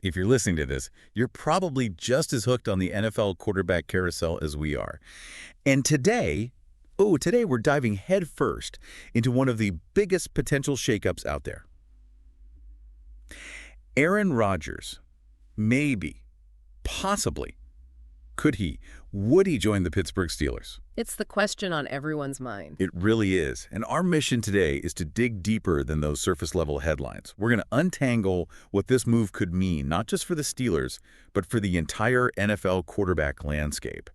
If you're listening to this, you're probably just as hooked on the NFL quarterback carousel as we are. And today we're diving headfirst into one of the biggest potential shakeups out there. Aaron Rodgers, maybe, possibly, would he join the Pittsburgh Steelers? It's the question on everyone's mind. It really is. And our mission today is to dig deeper than those surface-level headlines. We're going to untangle what this move could mean, not just for the Steelers, but for the entire NFL quarterback landscape.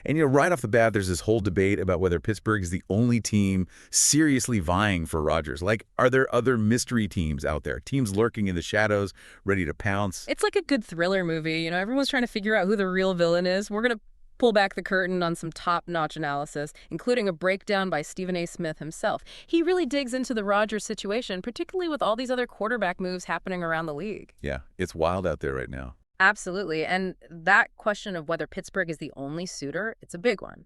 And, right off the bat, there's this whole debate about whether Pittsburgh is the only team seriously vying for Rodgers. Like, are there other mystery teams out there? Teams lurking in the shadows, ready to pounce? It's like a good thriller movie. Everyone's trying to figure out who the real villain is. We're going to pull back the curtain on some top-notch analysis, including a breakdown by Stephen A. Smith himself. He really digs into the Rodgers situation, particularly with all these other quarterback moves happening around the league. Yeah, it's wild out there right now. Absolutely. And that question of whether Pittsburgh is the only suitor, it's a big one.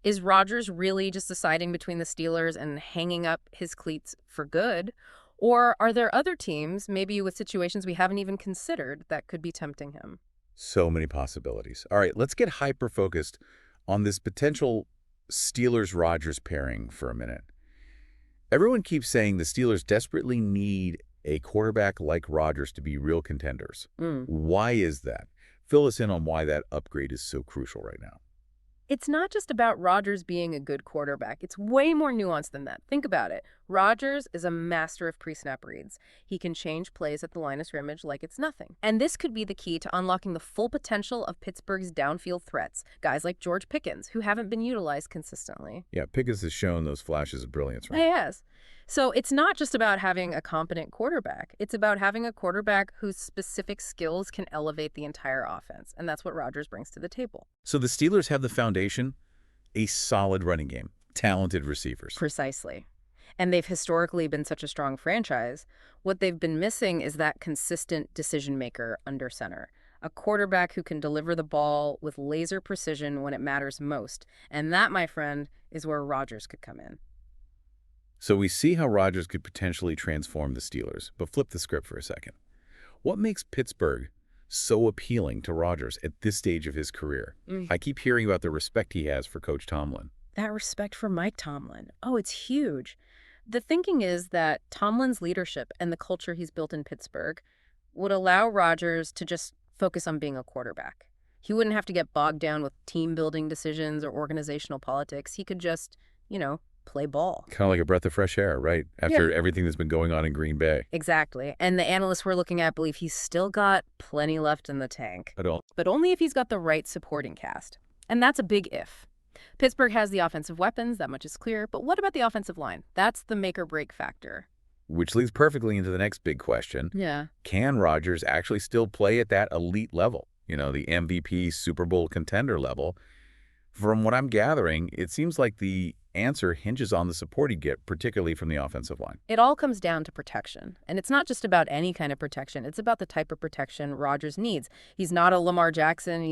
Is Rodgers really just deciding between the Steelers and hanging up his cleats for good? Or are there other teams, maybe with situations we haven't even considered, that could be tempting him? So many possibilities. All right, let's get hyper-focused on this potential Steelers-Rodgers pairing for a minute. Everyone keeps saying the Steelers desperately need a quarterback like Rodgers to be real contenders. Why is that? Fill us in on why that upgrade is so crucial right now. It's not just about Rodgers being a good quarterback. It's way more nuanced than that. Think about it. Rodgers is a master of pre-snap reads. He can change plays at the line of scrimmage like it's nothing. And this could be the key to unlocking the full potential of Pittsburgh's downfield threats, guys like George Pickens, who haven't been utilized consistently. Yeah, Pickens has shown those flashes of brilliance, right? He has. So it's not just about having a competent quarterback. It's about having a quarterback whose specific skills can elevate the entire offense. And that's what Rodgers brings to the table. So the Steelers have the foundation, a solid running game, talented receivers. Precisely. And they've historically been such a strong franchise. What they've been missing is that consistent decision maker under center. A quarterback who can deliver the ball with laser precision when it matters most. And that, my friend, is where Rodgers could come in. So we see how Rodgers could potentially transform the Steelers, but flip the script for a second. What makes Pittsburgh so appealing to Rodgers at this stage of his career? I keep hearing about the respect he has for Coach Tomlin. That respect for Mike Tomlin. Oh, it's huge. The thinking is that Tomlin's leadership and the culture he's built in Pittsburgh would allow Rodgers to just focus on being a quarterback. He wouldn't have to get bogged down with team-building decisions or organizational politics. He could just, play ball. Kind of like a breath of fresh air, right? After everything that's been going on in Green Bay. Exactly. And the analysts we're looking at believe he's still got plenty left in the tank. But only if he's got the right supporting cast. And that's a big if. Pittsburgh has the offensive weapons, that much is clear. But what about the offensive line? That's the make or break factor. Which leads perfectly into the next big question. Yeah. Can Rodgers actually still play at that elite level? The MVP Super Bowl contender level? From what I'm gathering, it seems like the answer hinges on the support he'd get, particularly from the offensive line. It all comes down to protection. And it's not just about any kind of protection. It's about the type of protection Rodgers needs. He's not a Lamar Jackson,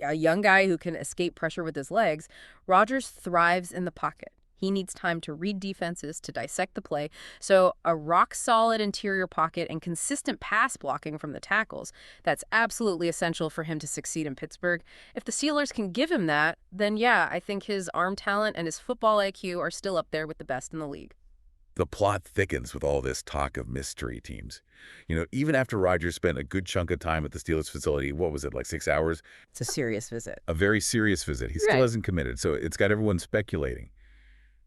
a young guy who can escape pressure with his legs. Rodgers thrives in the pocket. He needs time to read defenses, to dissect the play. So a rock-solid interior pocket and consistent pass blocking from the tackles, that's absolutely essential for him to succeed in Pittsburgh. If the Steelers can give him that, then yeah, I think his arm talent and his football IQ are still up there with the best in the league. The plot thickens with all this talk of mystery teams. Even after Rodgers spent a good chunk of time at the Steelers facility, what was it, like 6 hours? It's a serious visit. A very serious visit. He still hasn't committed, so it's got everyone speculating.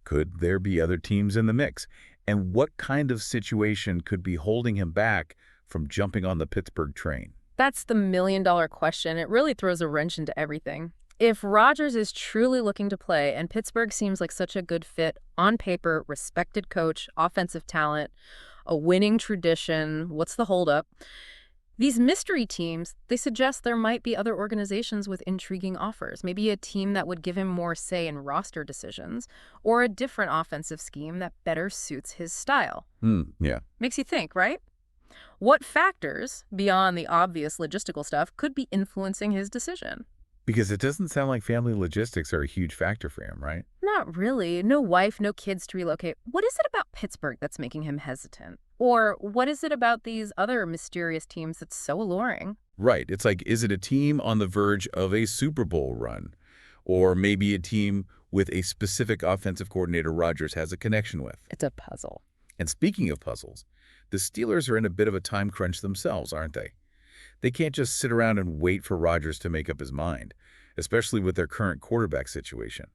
Could there be other teams in the mix? And what kind of situation could be holding him back from jumping on the Pittsburgh train? That's the million-dollar question. It really throws a wrench into everything. If Rodgers is truly looking to play, and Pittsburgh seems like such a good fit, on paper, respected coach, offensive talent, a winning tradition, what's the holdup? These mystery teams, they suggest there might be other organizations with intriguing offers, maybe a team that would give him more say in roster decisions, or a different offensive scheme that better suits his style. Yeah. Makes you think, right? What factors, beyond the obvious logistical stuff, could be influencing his decision? Because it doesn't sound like family logistics are a huge factor for him, right? Not really. No wife, no kids to relocate. What is it about Pittsburgh that's making him hesitant? Or what is it about these other mysterious teams that's so alluring? Right. It's like, is it a team on the verge of a Super Bowl run? Or maybe a team with a specific offensive coordinator Rodgers has a connection with? It's a puzzle. And speaking of puzzles, the Steelers are in a bit of a time crunch themselves, aren't they? They can't just sit around and wait for Rodgers to make up his mind, especially with their current quarterback situation.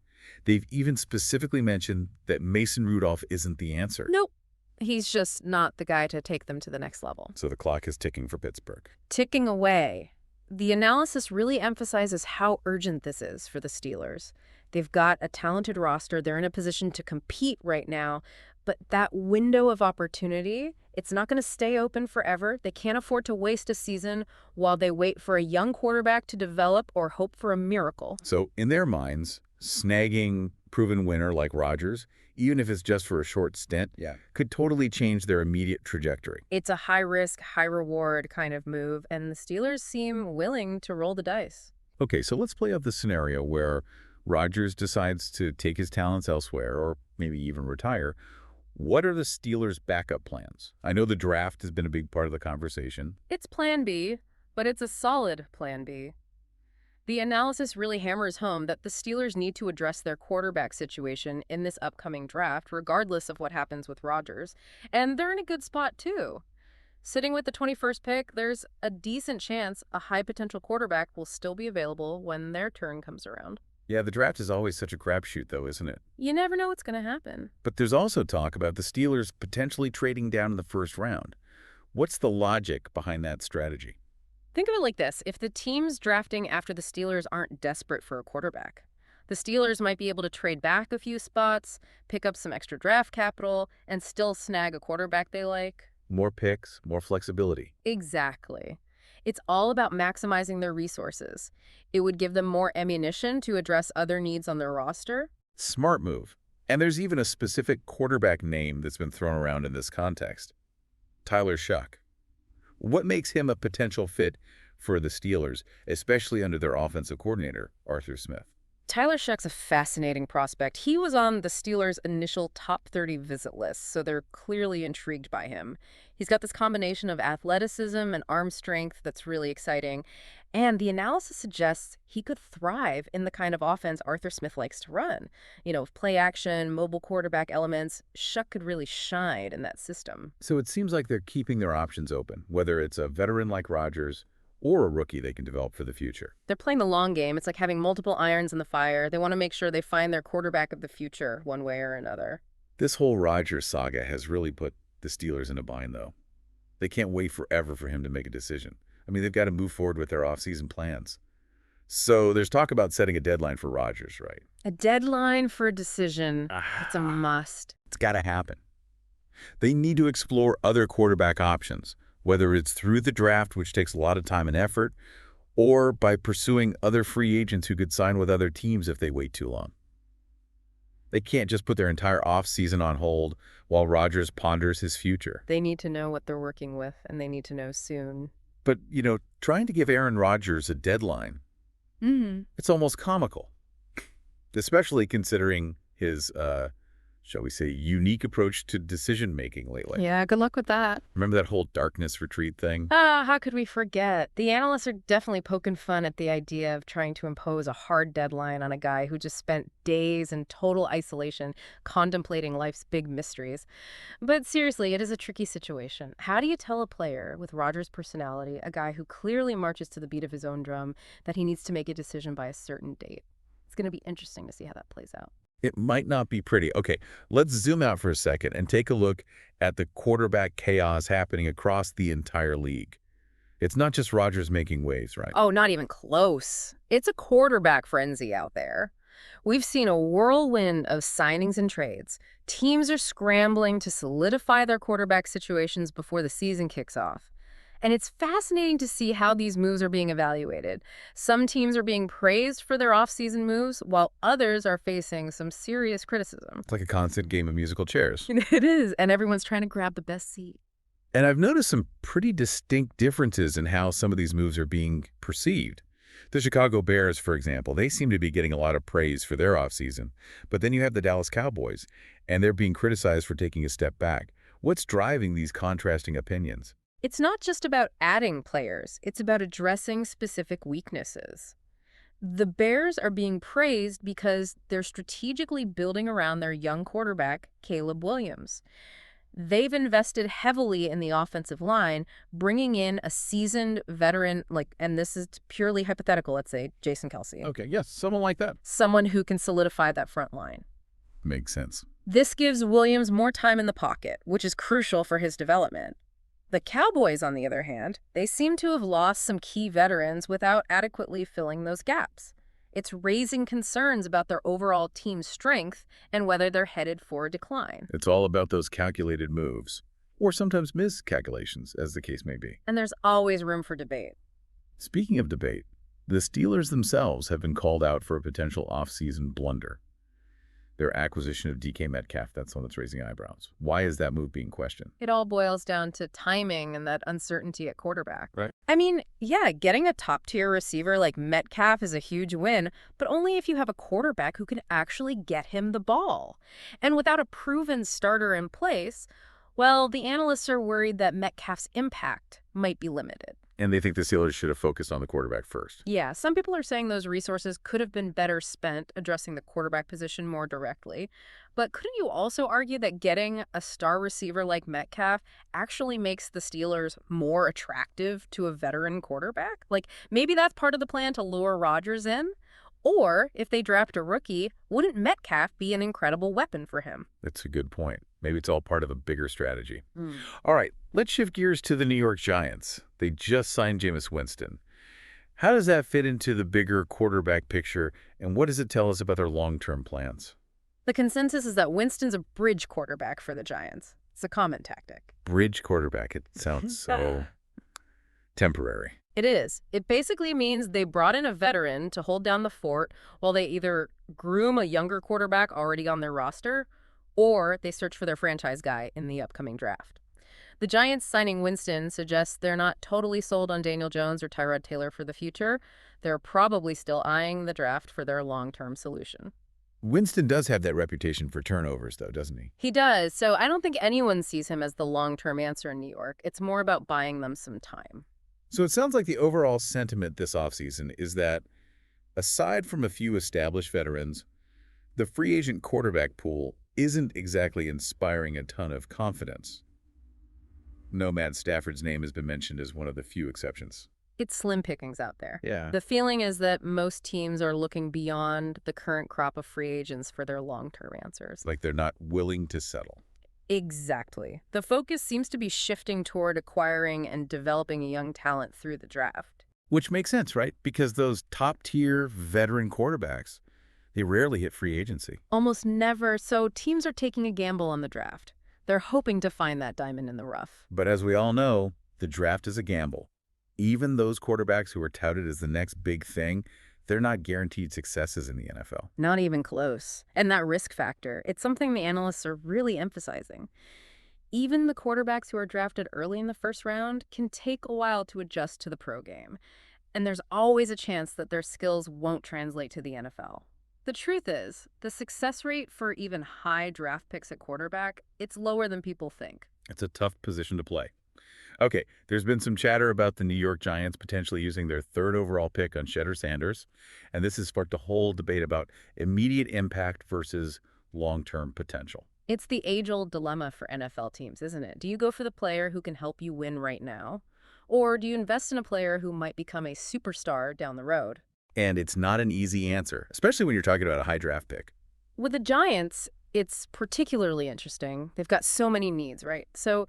They've even specifically mentioned that Mason Rudolph isn't the answer. Nope. He's just not the guy to take them to the next level. So the clock is ticking for Pittsburgh. Ticking away. The analysis really emphasizes how urgent this is for the Steelers. They've got a talented roster. They're in a position to compete right now. But that window of opportunity, it's not going to stay open forever. They can't afford to waste a season while they wait for a young quarterback to develop or hope for a miracle. So in their minds, snagging proven winner like Rodgers, even if it's just for a short stint, could totally change their immediate trajectory. It's a high-risk, high-reward kind of move, and the Steelers seem willing to roll the dice. Okay, so let's play out the scenario where Rodgers decides to take his talents elsewhere or maybe even retire. What are the Steelers' backup plans? I know the draft has been a big part of the conversation. It's Plan B, but it's a solid Plan B. The analysis really hammers home that the Steelers need to address their quarterback situation in this upcoming draft, regardless of what happens with Rodgers. And they're in a good spot, too. Sitting with the 21st pick, there's a decent chance a high-potential quarterback will still be available when their turn comes around. Yeah, the draft is always such a crapshoot, though, isn't it? You never know what's going to happen. But there's also talk about the Steelers potentially trading down in the first round. What's the logic behind that strategy? Think of it like this. If the teams drafting after the Steelers aren't desperate for a quarterback, the Steelers might be able to trade back a few spots, pick up some extra draft capital, and still snag a quarterback they like. More picks, more flexibility. Exactly. It's all about maximizing their resources. It would give them more ammunition to address other needs on their roster. Smart move. And there's even a specific quarterback name that's been thrown around in this context. Tyler Shuck. What makes him a potential fit for the Steelers, especially under their offensive coordinator, Arthur Smith? Tyler Shuck's a fascinating prospect. He was on the Steelers' initial top 30 visit list, so they're clearly intrigued by him. He's got this combination of athleticism and arm strength that's really exciting, and the analysis suggests he could thrive in the kind of offense Arthur Smith likes to run. You know, with play action, mobile quarterback elements, Shuck could really shine in that system. So it seems like they're keeping their options open, whether it's a veteran like Rodgers or a rookie they can develop for the future. They're playing the long game. It's like having multiple irons in the fire. They want to make sure they find their quarterback of the future one way or another. This whole Rodgers saga has really put the Steelers in a bind, though. They can't wait forever for him to make a decision. I mean, they've got to move forward with their offseason plans. So there's talk about setting a deadline for Rodgers, right? A deadline for a decision. It's a must. It's got to happen. They need to explore other quarterback options, whether it's through the draft, which takes a lot of time and effort, or by pursuing other free agents who could sign with other teams if they wait too long. They can't just put their entire offseason on hold while Rodgers ponders his future. They need to know what they're working with, and they need to know soon. But, you know, trying to give Aaron Rodgers a deadline, it's almost comical, especially considering his, shall we say, unique approach to decision-making lately. Yeah, good luck with that. Remember that whole darkness retreat thing? How could we forget? The analysts are definitely poking fun at the idea of trying to impose a hard deadline on a guy who just spent days in total isolation contemplating life's big mysteries. But seriously, it is a tricky situation. How do you tell a player with Rodgers' personality, a guy who clearly marches to the beat of his own drum, that he needs to make a decision by a certain date? It's going to be interesting to see how that plays out. It might not be pretty. Okay, let's zoom out for a second and take a look at the quarterback chaos happening across the entire league. It's not just Rodgers making waves, right? Oh, not even close. It's a quarterback frenzy out there. We've seen a whirlwind of signings and trades. Teams are scrambling to solidify their quarterback situations before the season kicks off. And it's fascinating to see how these moves are being evaluated. Some teams are being praised for their off-season moves, while others are facing some serious criticism. It's like a constant game of musical chairs. It is, and everyone's trying to grab the best seat. And I've noticed some pretty distinct differences in how some of these moves are being perceived. The Chicago Bears, for example, they seem to be getting a lot of praise for their offseason. But then you have the Dallas Cowboys, and they're being criticized for taking a step back. What's driving these contrasting opinions? It's not just about adding players, it's about addressing specific weaknesses. The Bears are being praised because they're strategically building around their young quarterback, Caleb Williams. They've invested heavily in the offensive line, bringing in a seasoned veteran, and this is purely hypothetical, let's say, Jason Kelce. Okay, yes, someone like that. Someone who can solidify that front line. Makes sense. This gives Williams more time in the pocket, which is crucial for his development. The Cowboys, on the other hand, they seem to have lost some key veterans without adequately filling those gaps. It's raising concerns about their overall team strength and whether they're headed for a decline. It's all about those calculated moves, or sometimes miscalculations, as the case may be. And there's always room for debate. Speaking of debate, the Steelers themselves have been called out for a potential off-season blunder. Their acquisition of DK Metcalf, that's one that's raising eyebrows. Why is that move being questioned? It all boils down to timing and that uncertainty at quarterback. Right. I mean, yeah, getting a top-tier receiver like Metcalf is a huge win, but only if you have a quarterback who can actually get him the ball. And without a proven starter in place, well, the analysts are worried that Metcalf's impact might be limited. And they think the Steelers should have focused on the quarterback first. Yeah, some people are saying those resources could have been better spent addressing the quarterback position more directly. But couldn't you also argue that getting a star receiver like Metcalf actually makes the Steelers more attractive to a veteran quarterback? Maybe that's part of the plan to lure Rodgers in? Or, if they draft a rookie, wouldn't Metcalf be an incredible weapon for him? That's a good point. Maybe it's all part of a bigger strategy. All right, let's shift gears to the New York Giants. They just signed Jameis Winston. How does that fit into the bigger quarterback picture, and what does it tell us about their long-term plans? The consensus is that Winston's a bridge quarterback for the Giants. It's a common tactic. Bridge quarterback. It sounds so temporary. It is. It basically means they brought in a veteran to hold down the fort while they either groom a younger quarterback already on their roster or they search for their franchise guy in the upcoming draft. The Giants signing Winston suggests they're not totally sold on Daniel Jones or Tyrod Taylor for the future. They're probably still eyeing the draft for their long-term solution. Winston does have that reputation for turnovers, though, doesn't he? He does, so I don't think anyone sees him as the long-term answer in New York. It's more about buying them some time. So it sounds like the overall sentiment this offseason is that, aside from a few established veterans, the free agent quarterback pool isn't exactly inspiring a ton of confidence. No, Matt Stafford's name has been mentioned as one of the few exceptions. It's slim pickings out there. Yeah. The feeling is that most teams are looking beyond the current crop of free agents for their long-term answers. Like they're not willing to settle. Exactly. The focus seems to be shifting toward acquiring and developing a young talent through the draft. Which makes sense, right? Because those top-tier veteran quarterbacks, they rarely hit free agency. Almost never, so teams are taking a gamble on the draft. They're hoping to find that diamond in the rough. But as we all know, the draft is a gamble. Even those quarterbacks who are touted as the next big thing, they're not guaranteed successes in the NFL. Not even close. And that risk factor, it's something the analysts are really emphasizing. Even the quarterbacks who are drafted early in the first round can take a while to adjust to the pro game. And there's always a chance that their skills won't translate to the NFL. The truth is, the success rate for even high draft picks at quarterback, it's lower than people think. It's a tough position to play. Okay, there's been some chatter about the New York Giants potentially using their third overall pick on Shedeur Sanders, and this has sparked a whole debate about immediate impact versus long-term potential. It's the age-old dilemma for NFL teams, isn't it? Do you go for the player who can help you win right now? Or do you invest in a player who might become a superstar down the road? And it's not an easy answer, especially when you're talking about a high draft pick. With the Giants, it's particularly interesting. They've got so many needs, right? So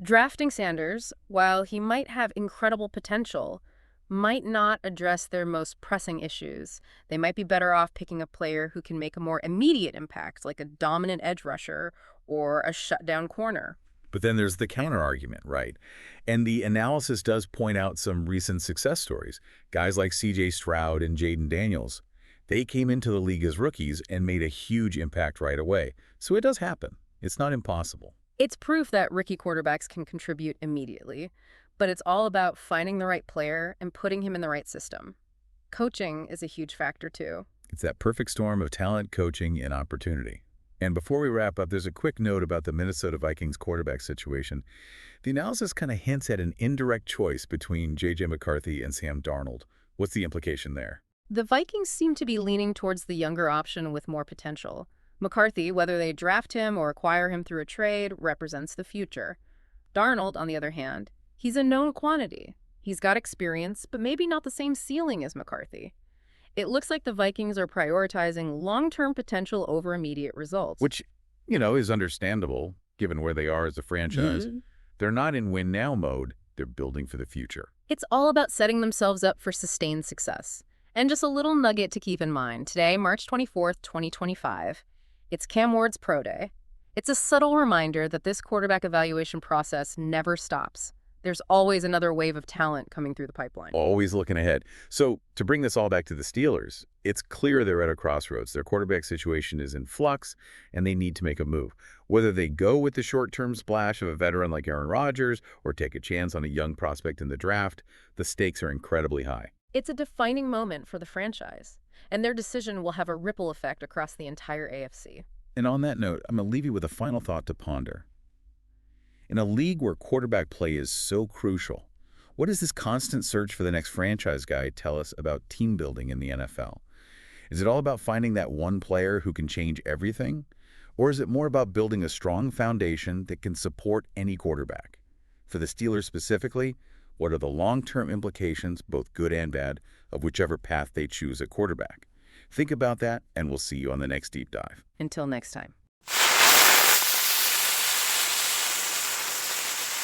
drafting Sanders, while he might have incredible potential, might not address their most pressing issues. They might be better off picking a player who can make a more immediate impact, like a dominant edge rusher or a shutdown corner. But then there's the counter-argument, right? And the analysis does point out some recent success stories. Guys like C.J. Stroud and Jaden Daniels, they came into the league as rookies and made a huge impact right away. So it does happen. It's not impossible. It's proof that rookie quarterbacks can contribute immediately, but it's all about finding the right player and putting him in the right system. Coaching is a huge factor, too. It's that perfect storm of talent, coaching, and opportunity. And before we wrap up, there's a quick note about the Minnesota Vikings quarterback situation. The analysis kind of hints at an indirect choice between J.J. McCarthy and Sam Darnold. What's the implication there? The Vikings seem to be leaning towards the younger option with more potential. McCarthy, whether they draft him or acquire him through a trade, represents the future. Darnold, on the other hand, he's a known quantity. He's got experience, but maybe not the same ceiling as McCarthy. It looks like the Vikings are prioritizing long-term potential over immediate results. Which, is understandable, given where they are as a franchise. They're not in win-now mode. They're building for the future. It's all about setting themselves up for sustained success. And just a little nugget to keep in mind. Today, March 24th, 2025, it's Cam Ward's Pro Day. It's a subtle reminder that this quarterback evaluation process never stops. There's always another wave of talent coming through the pipeline. Always looking ahead. So to bring this all back to the Steelers, it's clear they're at a crossroads. Their quarterback situation is in flux, and they need to make a move. Whether they go with the short-term splash of a veteran like Aaron Rodgers or take a chance on a young prospect in the draft, the stakes are incredibly high. It's a defining moment for the franchise, and their decision will have a ripple effect across the entire AFC. And on that note, I'm going to leave you with a final thought to ponder. In a league where quarterback play is so crucial, what does this constant search for the next franchise guy tell us about team building in the NFL? Is it all about finding that one player who can change everything? Or is it more about building a strong foundation that can support any quarterback? For the Steelers specifically, what are the long-term implications, both good and bad, of whichever path they choose at quarterback? Think about that, and we'll see you on the next Deep Dive. Until next time.